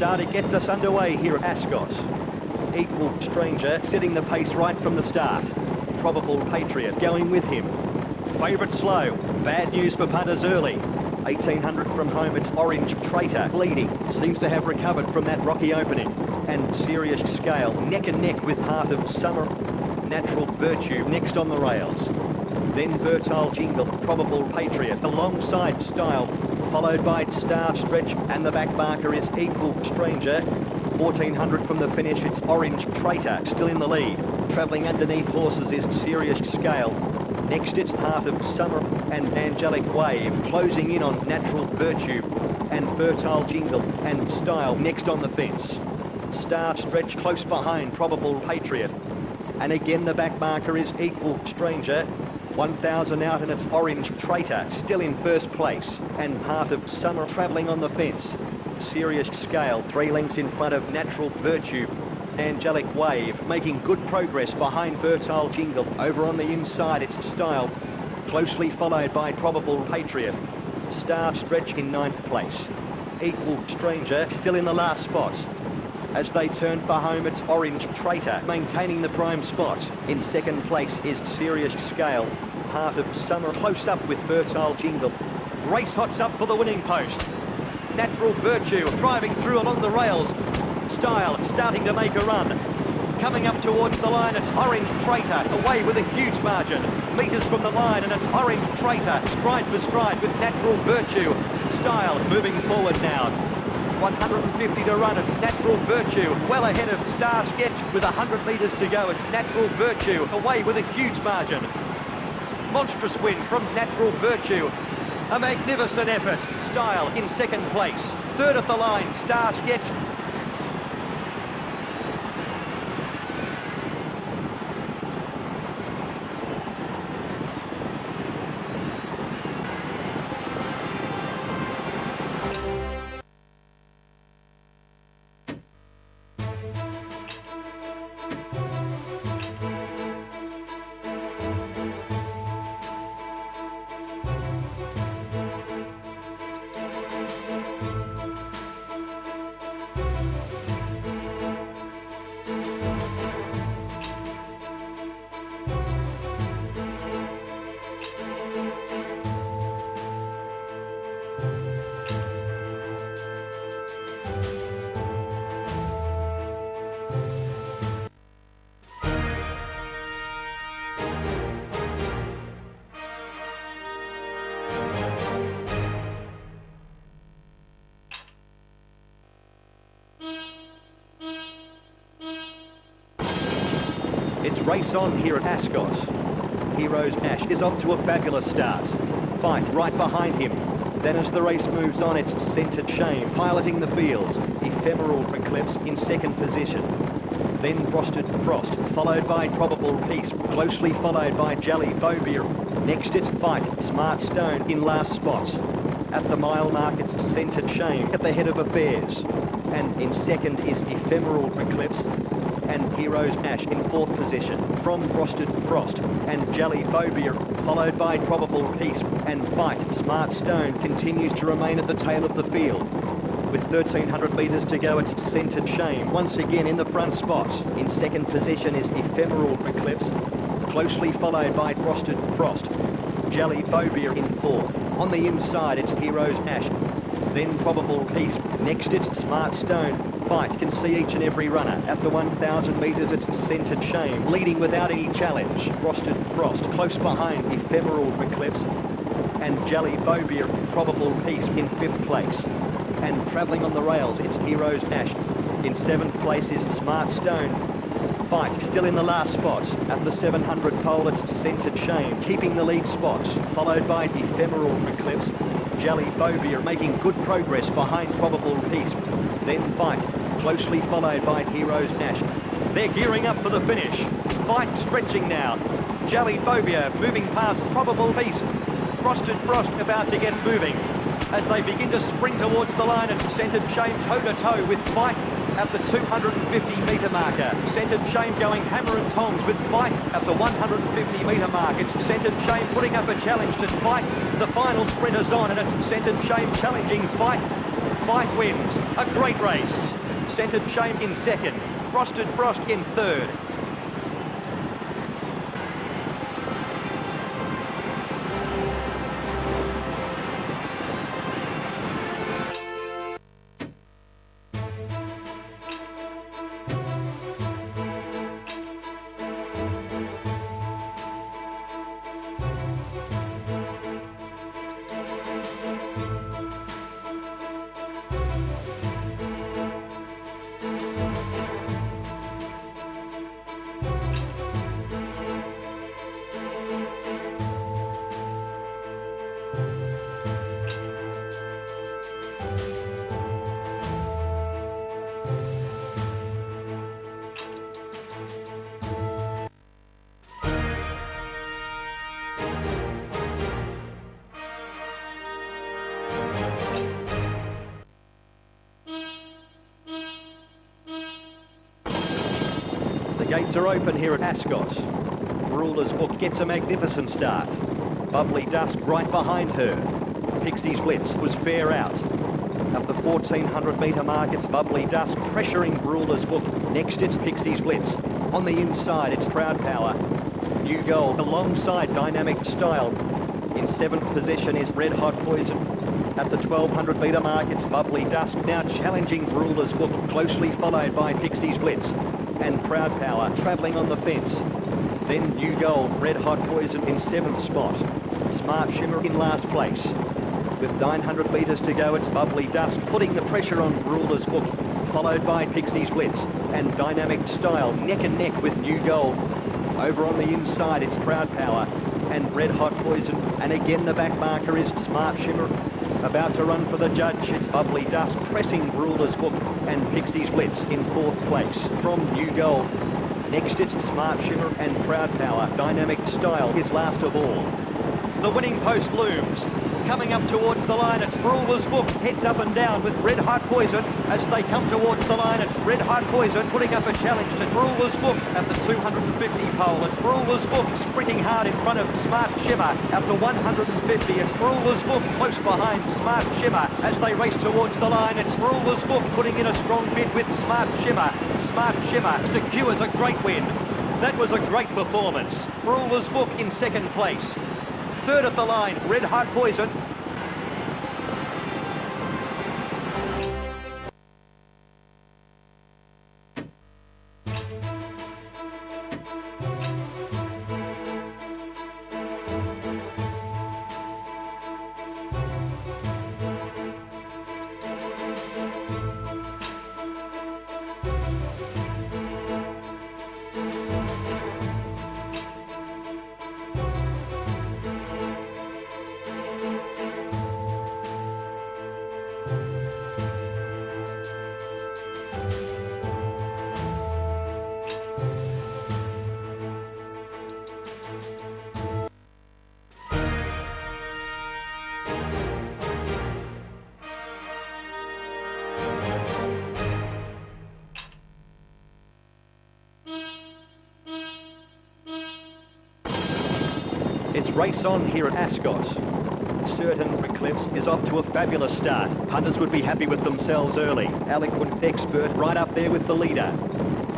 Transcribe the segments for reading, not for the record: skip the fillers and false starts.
start. It gets us underway here at Ascot. Equal Stranger setting the pace right from the start. Probable Patriot going with him. Favourite Slow. Bad news for punters early. 1800 from home, it's Orange Traitor leading. Seems to have recovered from that rocky opening. And Serious Scale neck and neck with Heart of Summer. Natural Virtue next on the rails. Then Fertile Jingle, Probable Patriot alongside Style, followed by Star Stretch, and the back marker is Equal Stranger. 1400 from the finish, it's Orange Traitor still in the lead. Travelling underneath horses is Serious Scale. Next it's Heart of Summer and Angelic Wave, closing in on Natural Virtue and Fertile Jingle and Style next on the fence. Star Stretch close behind Probable Patriot. And again the back marker is Equal Stranger. 1,000 out and it's Orange Traitor still in first place. And Heart of Summer travelling on the fence. Serious Scale 3 lengths in front of Natural Virtue. Angelic Wave making good progress behind Fertile Jingle. Over on the inside it's Style, closely followed by Probable Patriot. Star Stretch in 9th place. Equal Stranger still in the last spot. As they turn for home, it's Orange Traitor maintaining the prime spot. In 2nd place is Serious Scale. Heart of Summer close up with Fertile Jingle. Race Hot's up for the winning post. Natural Virtue driving through along the rails. Style starting to make a run. Coming up towards the line, it's Orange Traitor away with a huge margin. Meters from the line and it's Orange Traitor stride for stride with Natural Virtue. Style moving forward now. 150 to run, it's Natural Virtue well ahead of Star Sketch with 100 metres to go. It's Natural Virtue away with a huge margin. Monstrous win from Natural Virtue. A magnificent effort. Style in 2nd place. 3rd at the line, Star Sketch. It's race on here at Ascot. Heroes Ash is off to a fabulous start. Fight right behind him. Then as the race moves on, it's Centred Shame piloting the field. Ephemeral Eclipse in 2nd position. Then Frosted Frost, followed by Probable Peace, closely followed by Jelly Phobia. Next it's Fight, Smart Stone in last spot. At the mile mark, it's Centred Shame at the head of Affairs. And in 2nd is Ephemeral Eclipse and Heroes Ash in 4th position from Frosted Frost and Jelly Phobia, followed by Probable Peace and Fight. Smart Stone continues to remain at the tail of the field. With 1,300 metres to go, it's Centred Shame once again in the front spot. In 2nd position is Ephemeral Eclipse, closely followed by Frosted Frost. Jelly Phobia in 4th. On the inside, it's Heroes Ash. Then Probable Peace. Next, it's Smart Stone. Fight can see each and every runner. At the 1,000 metres, it's Centred Shame, leading without any challenge. Frosted Frost, close behind Ephemeral Eclipse. And Jelly Phobia, Probable Peace in 5th place. And travelling on the rails, it's Heroes Ash. In 7th place is Smart Stone. Fight still in the last spot. At the 700 pole, it's Centred Shame, keeping the lead spot, followed by Ephemeral Eclipse. Jelly Phobia making good progress behind Probable Peace. Then Fight, closely followed by Heroes Ash. They're gearing up for the finish. Fight stretching now. Jelly Phobia moving past Probable Peace. Frosted Frost about to get moving. As they begin to sprint towards the line, it's Centred Shame toe-to-toe with Fight at the 250 metre marker. Centred Shame going hammer and tongs with Fight at the 150 metre mark. It's Centred Shame putting up a challenge to Fight. The final sprinters on, and it's Centred Shame challenging Fight. Fight wins. A great race. Scented Shame in second. Frosted Frost in third. The gates are open here at Ascot. Ruler's Book gets a magnificent start. Bubbly Dusk right behind her. Pixie's Blitz was fair out. At the 1400 metre mark, it's Bubbly Dusk pressuring Ruler's Book. Next, it's Pixie's Blitz. On the inside, it's Proud Power. New Gold alongside Dynamic Style. In 7th position is Red Hot Poison. At the 1200 metre mark, it's Bubbly Dusk now challenging Ruler's Book, closely followed by Pixie's Blitz. And Proud Power travelling on the fence. Then New Gold, Red Hot Poison in 7th spot. Smart Shimmer in last place. With 900 metres to go, it's Bubbly Dusk putting the pressure on Ruler's Book, followed by Pixie's Blitz. And Dynamic Style neck and neck with New Gold. Over on the inside, it's Proud Power and Red Hot Poison. And again, the back marker is Smart Shimmer. About to run for the judge, it's Bubbly Dusk pressing Ruler's Book and Pixie's Blitz in 4th place from New Gold. Next, it's Smart Shimmer and Proud Power. Dynamic Style is last of all. The winning post looms. Coming up towards the line, it's Ruler's Book, heads up and down with Red Hot Poison. As they come towards the line, it's Red Hot Poison putting up a challenge to Ruler's Book at the 250 pole. It's Ruler's Book sprinting hard in front of Smart Shimmer. At the 150, it's Ruler's Book close behind Smart Shimmer. As they race towards the line, it's Ruler's Book putting in a strong bid with Smart Shimmer. Smart Shimmer secures a great win. That was a great performance. Ruler's Book in 2nd place. 3rd at the line, Red Hot Poison. It's race on here at Ascot. Certain Eclipse is off to a fabulous start. Punters would be happy with themselves early. Eloquent Expert right up there with the leader.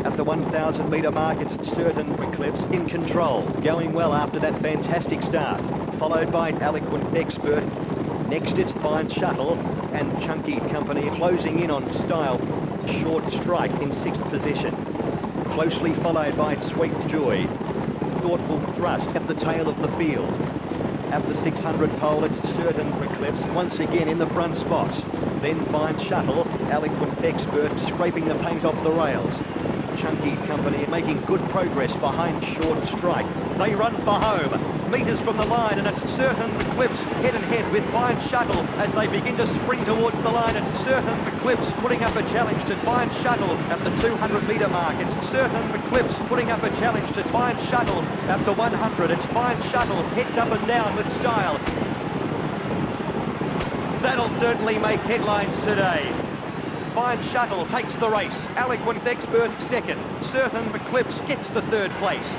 At the 1,000 metre mark, it's Certain Eclipse in control, going well after that fantastic start. Followed by Eloquent Expert. Next, it's Fine Shuttle and Chunky Company closing in on Style. Short Strike in 6th position. Closely followed by Sweet Joy. Thoughtful Thrust at the tail of the field. At the 600 pole, it's Certain Eclipse once again in the front spot. Then Fine Shuttle, Eloquent Expert scraping the paint off the rails. Chunky Company making good progress behind Short Strike. They run for home. Metres from the line, and it's Certain Eclipse head and head with Fine Shuttle as they begin to spring towards the line. It's Certain Eclipse putting up a challenge to Fine Shuttle at the 200 metre mark. It's Certain Eclipse putting up a challenge to Fine Shuttle at the 100. It's Fine Shuttle heads up and down with style. That'll certainly make headlines today. Fine Shuttle takes the race. Eloquent Expert second. Certain Eclipse gets the 3rd place.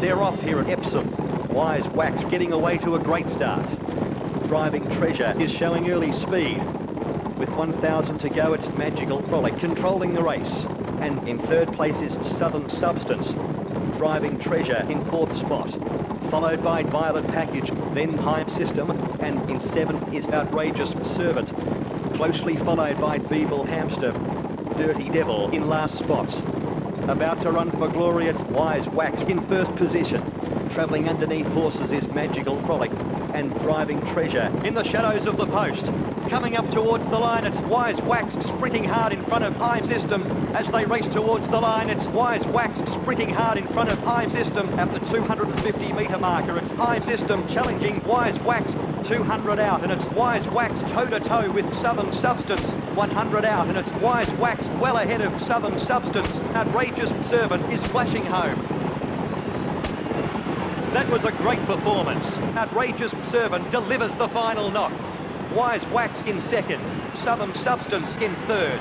And they're off here at Epsom. Wise Wax getting away to a great start. Driving Treasure is showing early speed. With 1,000 to go, it's Magical Frolic controlling the race. And in third place is Southern Substance. Driving Treasure in fourth spot. Followed by Violet Package, then High System, and in seventh is Outrageous Servant. Closely followed by Beeble Hamster. Dirty Devil in last spot. About to run for glory, it's Wise Wax in first position. Travelling underneath horses is Magical Frolic and Driving Treasure in the shadows of the post. Coming up towards the line, it's Wise Wax sprinting hard in front of High System. As they race towards the line, it's Wise Wax sprinting hard in front of High System. At the 250 metre marker, it's High System challenging Wise Wax 200 out, and it's Wise Wax toe-to-toe with Southern Substance. 100 out, and it's Wise Wax well ahead of Southern Substance. Outrageous Servant is flashing home. That was a great performance. Outrageous Servant delivers the final knock. Wise Wax in second, Southern Substance in third.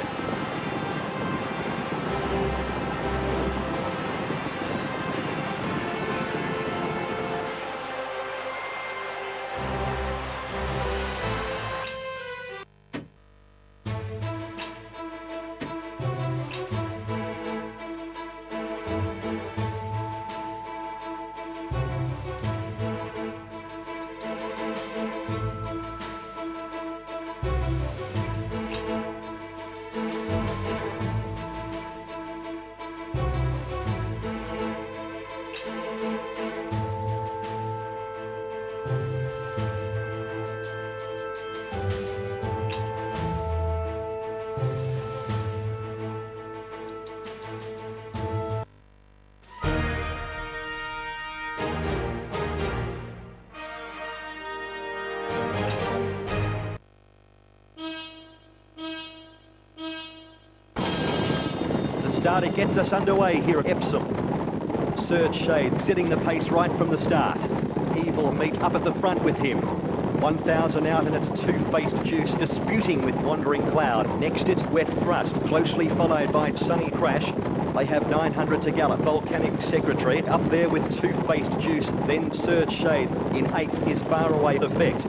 Starter gets us underway here at Epsom. Surge Shade setting the pace right from the start. Evil Meat up at the front with him. 1,000 out, and it's Two-Faced Juice disputing with Wandering Cloud. Next it's Wet Thrust, closely followed by Sunny Crash. They have 900 to gallop. Volcanic Secretary up there with Two-Faced Juice. Then Surge Shade. In eighth is Faraway Effect.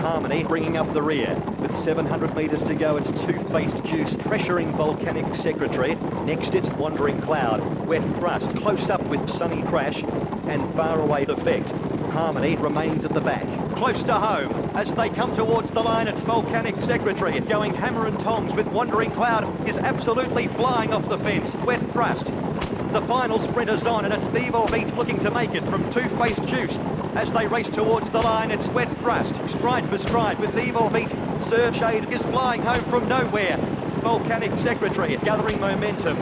Harmony bringing up the rear. With 700 metres to go, it's Two-Faced Juice pressuring Volcanic Secretary. Next it's Wandering Cloud. Wet Thrust close up with Sunny Crash and Faraway Effect. Harmony remains at the back. Close to home. As they come towards the line, it's Volcanic Secretary going hammer and tongs with Wandering Cloud is absolutely flying off the fence. Wet Thrust. The final sprint is on, and it's Evil Meat looking to make it from Two-Faced Juice. As they race towards the line, it's Wet Thrust, stride for stride with Evil Meat. Surge Shade is flying home from nowhere. Volcanic Secretary gathering momentum.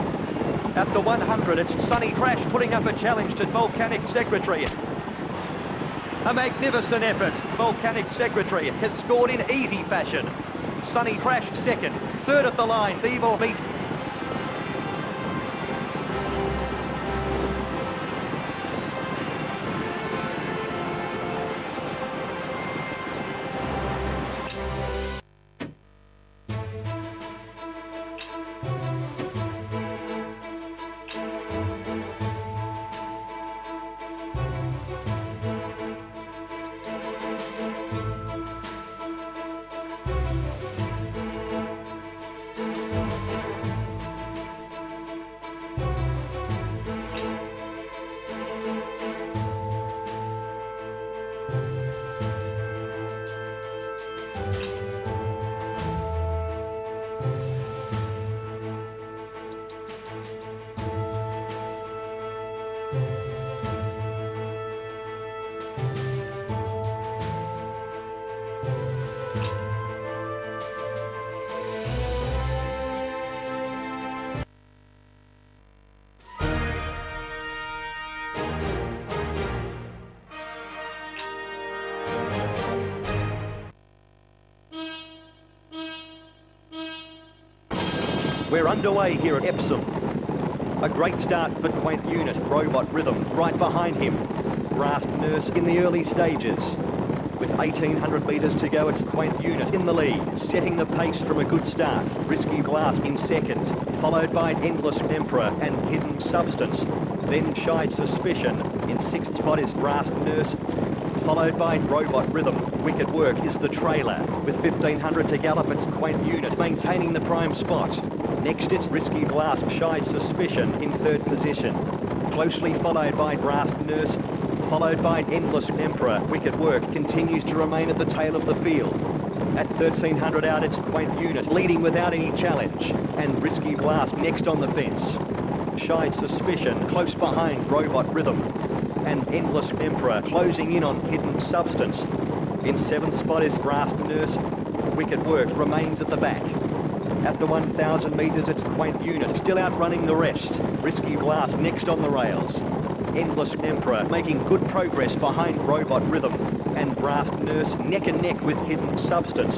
At the 100, it's Sunny Crash putting up a challenge to Volcanic Secretary. A magnificent effort. Volcanic Secretary has scored in easy fashion. Sunny Crash second. Third at the line, Evil Meat. We're underway here at Epsom. A great start for Quaint Unit, Robot Rhythm, right behind him. Brass Nurse in the early stages. With 1,800 metres to go, it's Quaint Unit in the lead, setting the pace from a good start. Risky Glass in second, followed by Endless Emperor and Hidden Substance. Then Shy Suspicion. In sixth spot is Brass Nurse, followed by Robot Rhythm. Wicked Work is the trailer. With 1,500 to gallop, it's Quaint Unit maintaining the prime spot. Next, it's Risky Glass, Shy Suspicion in third position. Closely followed by Brass Nurse, followed by Endless Emperor. Wicked Work continues to remain at the tail of the field. At 1,300 out, it's Quaint Unit leading without any challenge. And Risky Glass next on the fence. Shy Suspicion close behind Robot Rhythm. And Endless Emperor closing in on Hidden Substance. In seventh spot is Brass Nurse. Wicked Work remains at the back. At the 1,000 metres, it's Quaint Unit still outrunning the rest. Risky Glass next on the rails. Endless Emperor making good progress behind Robot Rhythm. And Brass Nurse neck and neck with Hidden Substance.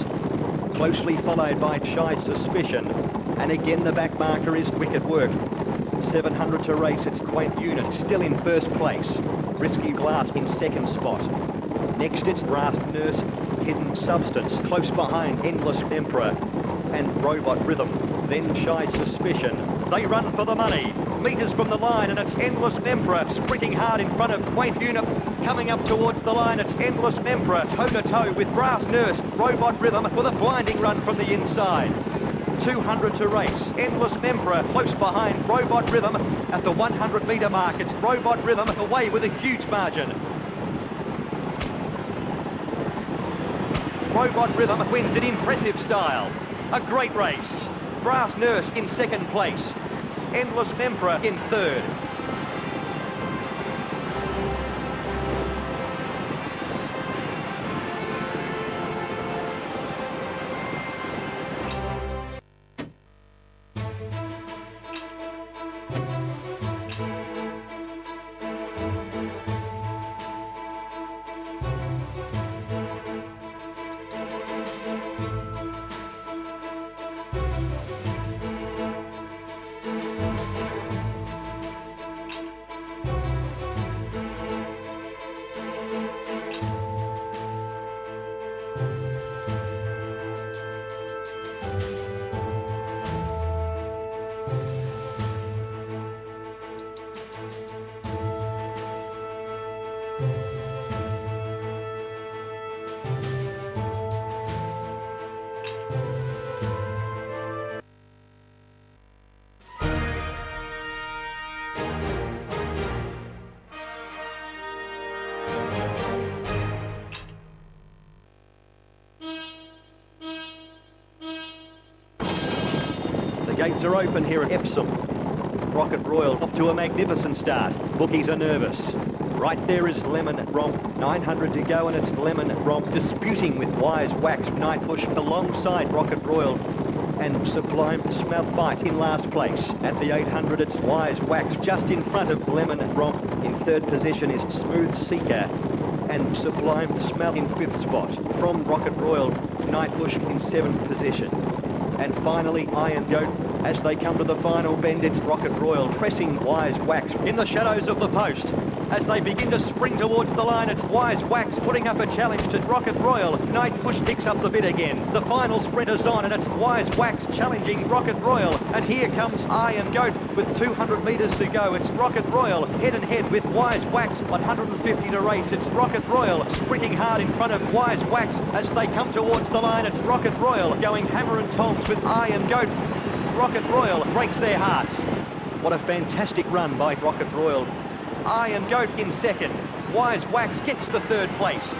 Closely followed by Shy Suspicion. And again the back marker is Wicked Work. 700 to race, it's Quaint Unit still in first place. Risky Glass in second spot. Next it's Brass Nurse, Hidden Substance, close behind Endless Emperor and Robot Rhythm. Then Shy Suspicion. They run for the money. Meters from the line, and it's Endless Emperor sprinting hard in front of Quaint Unit. Coming up towards the line, it's Endless Emperor toe-to-toe with Brass Nurse, Robot Rhythm with a blinding run from the inside. 200 to race. Endless Emperor close behind Robot Rhythm. At the 100 metre mark, it's Robot Rhythm away with a huge margin. Robot Rhythm wins in impressive style. A great race. Brass Nurse in second place. Endless Emperor in third. Gates are open here at Epsom. Rocket Royal off to a magnificent start. Bookies are nervous. Right there is Lemon Romp. 900 to go and it's Lemon Romp disputing with Wise Wax Night Push alongside Rocket Royal and Sublime Smell Fight in last place. At the 800 it's Wise Wax just in front of Lemon Romp. In third position is Smooth Seeker and Sublime Smell in fifth spot. From Rocket Royal, Night Push in seventh position. And finally, Iron Goat, as they come to the final bend, it's Rocket Royal pressing Wise Wax in the shadows of the post. As they begin to spring towards the line, it's Wise Wax putting up a challenge to Rocket Royal. Night Push picks up the bid again. The final sprint is on, and it's Wise Wax challenging Rocket Royal. And here comes Iron Goat with 200 metres to go. It's Rocket Royal head and head with Wise Wax. 150 to race. It's Rocket Royal sprinting hard in front of Wise Wax. As they come towards the line, it's Rocket Royal going hammer and tongs with Iron Goat. Rocket Royal breaks their hearts. What a fantastic run by Rocket Royal. Iron Goat in second. Wise Wax gets the third place.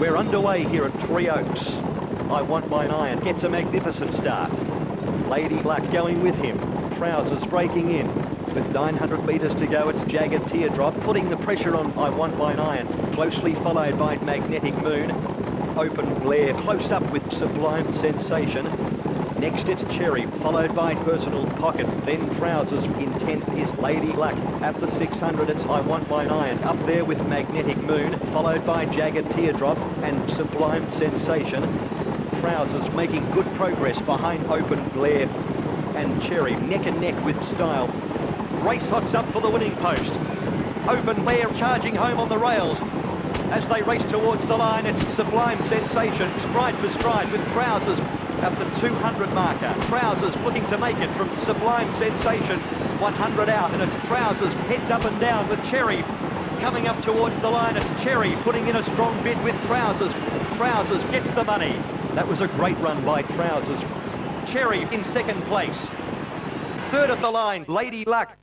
We're underway here at Three Oaks. I Want My Iron gets a magnificent start. Lady Luck going with him. Trousers breaking in. With 900 metres to go, it's Jagged Teardrop putting the pressure on I Want My Iron. Closely followed by Magnetic Moon. Open Glare close up with Sublime Sensation. Next it's Cherry, followed by Personal Pocket. Then Trousers. In 10th is Lady Luck. At the 600 it's I Want My Iron. Up there with Magnetic Moon, followed by Jagged Teardrop and Sublime Sensation. Trousers making good progress behind Open Glare and Cherry, neck and neck with Style. Race hots up for the winning post. Open Glare charging home on the rails. As they race towards the line, it's Sublime Sensation, stride for stride with Trousers at the 200 marker. Trousers looking to make it from Sublime Sensation. 100 out, and it's Trousers heads up and down with Cherry. Coming up towards the line, it's Cherry putting in a strong bid with Trousers. Trousers gets the money. That was a great run by Trousers. Cherry in second place. Third at the line, Lady Luck.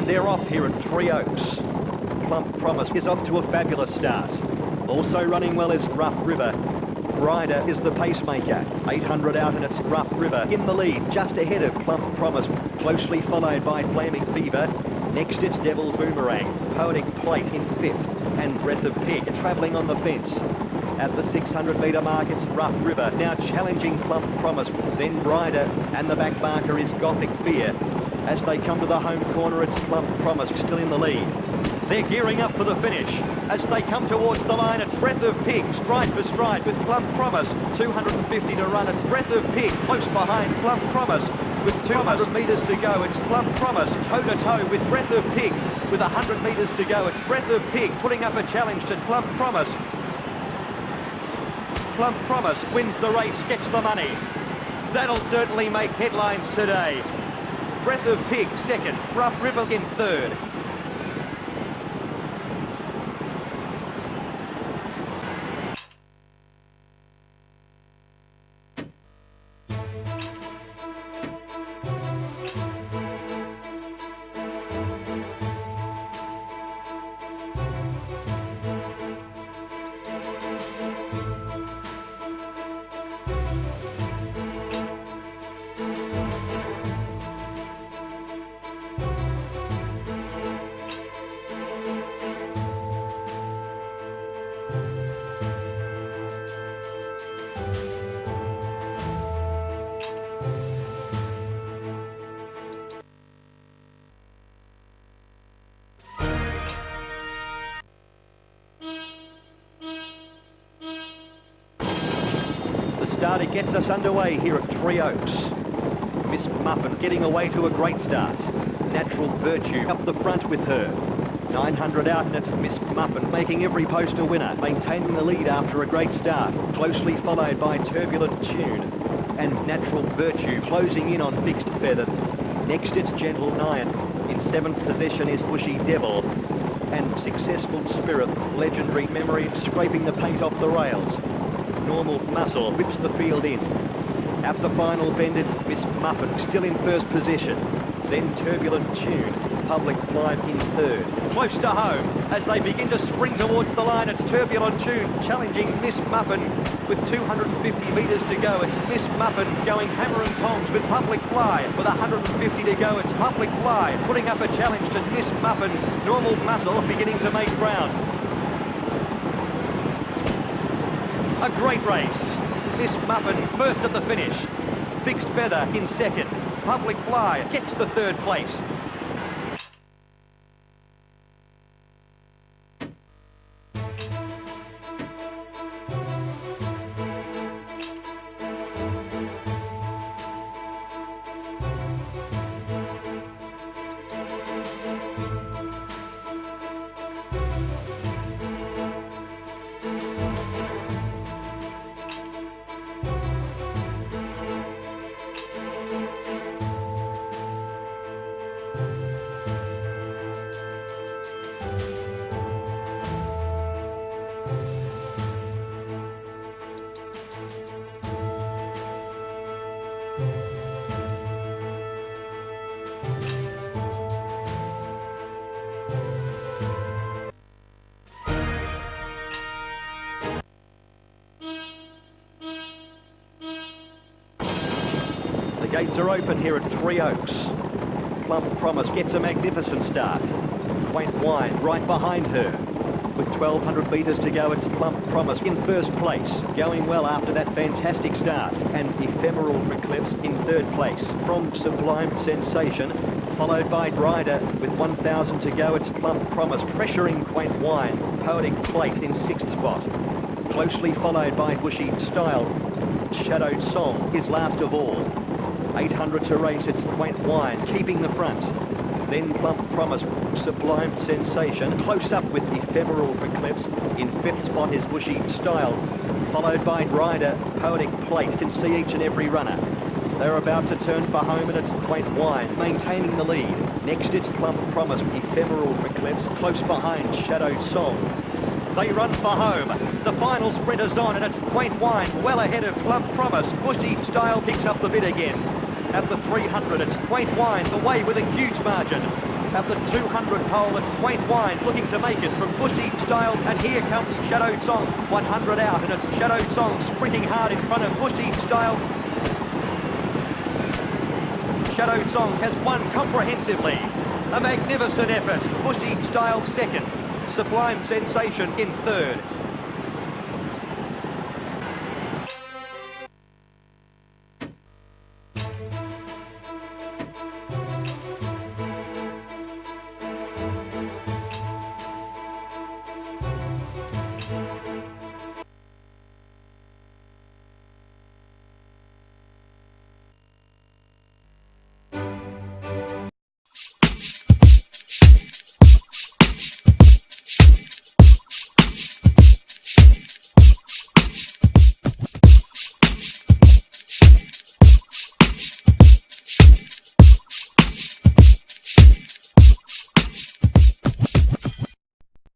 And they're off here at Three Oaks. Plump Promise is off to a fabulous start. Also running well is Rough River. Rider is the pacemaker. 800 out and it's Rough River in the lead, just ahead of Plump Promise, closely followed by Flaming Fever. Next it's Devil's Boomerang, Poetic Plate in fifth, and Breath of Pig travelling on the fence. At the 600 metre mark, it's Rough River, now challenging Plump Promise, then Rider, and the back marker is Gothic Fear. As they come to the home corner, it's Plump Promise still in the lead. They're gearing up for the finish. As they come towards the line, it's Breath of Pig, stride for stride with Plump Promise. 250 to run, it's Breath of Pig, close behind Plump Promise. With 200 metres to go, it's Plump Promise, toe-to-toe with Breath of Pig. With 100 metres to go, it's Breath of Pig, putting up a challenge to Plump Promise. Plump Promise wins the race, gets the money. That'll certainly make headlines today. Breath of Pig second, Rough River in third. Starter gets us underway here at Three Oaks. Miss Muffin getting away to a great start. Natural Virtue up the front with her. 900 out and it's Miss Muffin making every post a winner, maintaining the lead after a great start. Closely followed by Turbulent Tune and Natural Virtue closing in on Fixed Feather. Next it's Gentle Nine. In seventh position is Bushy Devil. And Successful Spirit, Legendary Memory scraping the paint off the rails. Normal Muscle whips the field in. At the final bend, it's Miss Muffin still in first position. Then Turbulent Tune, Public Fly in third. Close to home, as they begin to spring towards the line, it's Turbulent Tune challenging Miss Muffin with 250 metres to go. It's Miss Muffin going hammer and tongs with Public Fly. With 150 to go, it's Public Fly putting up a challenge to Miss Muffin. Normal Muscle beginning to make ground. A great race. Miss Muffin first at the finish. Fixed Feather in second. Public Fly gets the third place. Gates are open here at Three Oaks. Plump Promise gets a magnificent start. Quaint Wine right behind her. With 1,200 metres to go, it's Plump Promise in first place, going well after that fantastic start. And Ephemeral Eclipse in third place. From Sublime Sensation, followed by Rider with 1,000 to go, it's Plump Promise pressuring Quaint Wine. Poetic Plate in sixth spot. Closely followed by Bushy Style. Shadowed Song is last of all. 800 to race, it's Quaint Wine keeping the front. Then Plump Promise, Sublime Sensation, close up with Ephemeral Eclipse. In fifth spot is Bushy Style, followed by Rider. Poetic Plate can see each and every runner. They're about to turn for home and it's Quaint Wine maintaining the lead. Next it's Plump Promise, Ephemeral Eclipse, close behind Shadowed Song. They run for home. The final sprint is on and it's Quaint Wine well ahead of Plump Promise. Bushy Style picks up the bid again. At the 300, it's Quaint Wine away with a huge margin. At the 200 pole, it's Quaint Wine looking to make it from Bushy Style. And here comes Shadowed Song, 100 out, and it's Shadowed Song sprinting hard in front of Bushy Style. Shadowed Song has won comprehensively. A magnificent effort. Bushy Style second. Sublime Sensation in third.